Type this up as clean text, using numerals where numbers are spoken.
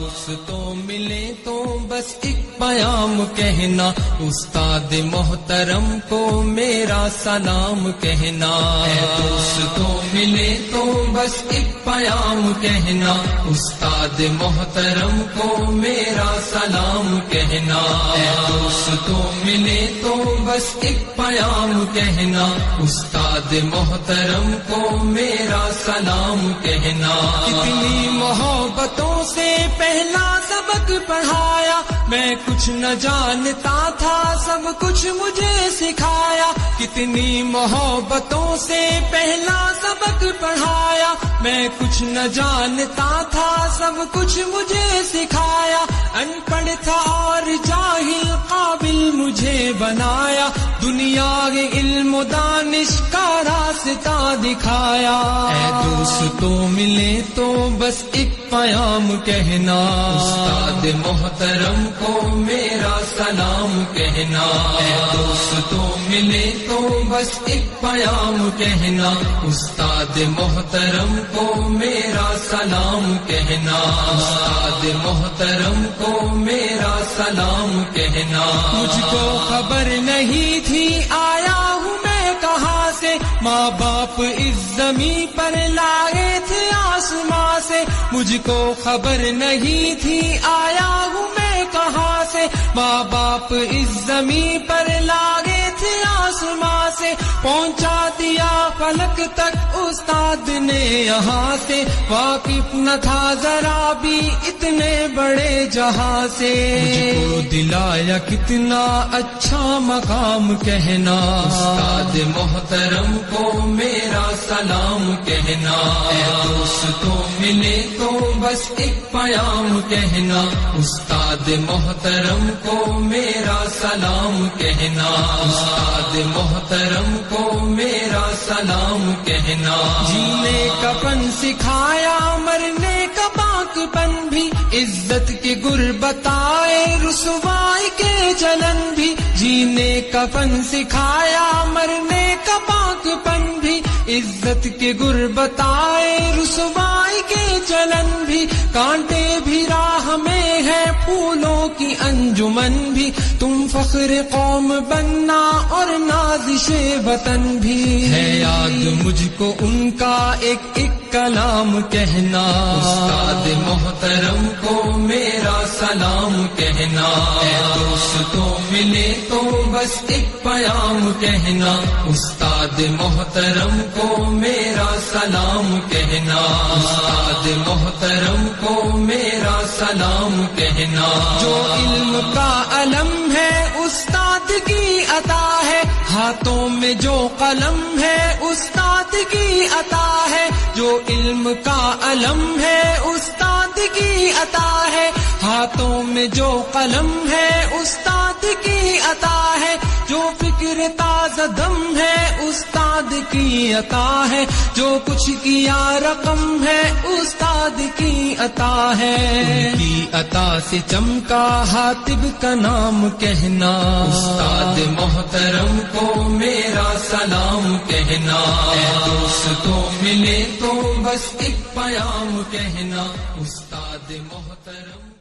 دوستوں ملے تو بس ایک پیام کہنا، استاد محترم کو میرا سلام کہنا۔ دوستوں ملے تو بس ایک پیام کہنا، استاد محترم کو میرا سلام کہنا۔ دوستوں ملے تو بس ایک پیام کہنا، استاد محترم کو میرا سلام کہنا۔ کتنی محبتوں سے پہلا سبق پڑھایا، میں کچھ نہ جانتا تھا سب کچھ مجھے سکھایا۔ کتنی محبتوں سے پہلا سبق پڑھایا، میں کچھ نہ جانتا تھا سب کچھ مجھے سکھایا۔ ان پڑھ تھا اور جاہل قابل مجھے بنایا، دنیا کے علم و دانش کا راستہ دکھایا۔ اے دوستوں ملے تو بس ایک پیام کہنا، استاد محترم کو میرا سلام کہنا۔ اے دوستوں ملے تو بس ایک پیام کہنا، استاد محترم کو میرا سلام کہنا۔ استاد محترم کو میرا سلام کہنا۔ مجھ کو خبر نہیں تھی آیا ہوں میں کہاں سے، ماں باپ اس زمین پر لائے تھے آسماں سے۔ مجھ کو خبر نہیں تھی آیا ہوں میں کہاں سے، ماں باپ اس زمین پر لائے تھے آسماں سے۔ پہنچا دیا فلک تک استاد نے یہاں سے، واقف نہ تھا ذرا بھی اتنے بڑے جہاں سے۔ مجھ کو دلایا کتنا اچھا مقام کہنا، استاد محترم کو میرا سلام کہنا۔ اے دوستوں ملے تو بس ایک پیام کہنا، استاد محترم کو میرا سلام کہنا۔ استاد محترم کو میرا سلام کہنا۔ جینے کا فن سکھایا، مرنے کا باقپن بھی، عزت کے گر بتائے، رسوائی کے جلن بھی۔ جینے کا فن سکھایا، مرنے کا باقپن بھی، عزت کے گر بتائے، رسوائی کے چلن بھی۔ کانٹے بھی راہ میں ہے، پھولوں کی انجمن بھی، تم فخر قوم بننا اور نازش وطن بھی۔ ہے یاد مجھ کو ان کا ایک ایک کلام کہنا، استاد محترم کو میرا سلام کہنا۔ اے دوستوں ملے تو بس ایک پیام کہنا، استاد محترم کو میرا سلام کہنا۔ استاد محترم کو میرا سلام کہنا۔ جو علم کا علم ہے استاد کی عطا ہے، ہاتھوں میں جو قلم ہے استاد کی عطا ہے۔ جو علم کا علم ہے استاد کی عطا ہے، ہاتھوں میں جو قلم ہے استاد کی عطا ہے۔ جو فکر تازہ دم ہے استاد کی عطا ہے، جو کچھ کیا رقم ہے استاد کی عطا ہے۔ ان کی عطا سے چمکا حاتب کا نام کہنا، استاد محترم کو میرا سلام کہنا۔ اے دوستوں ملے تو بس ایک پیام کہنا، استاد محترم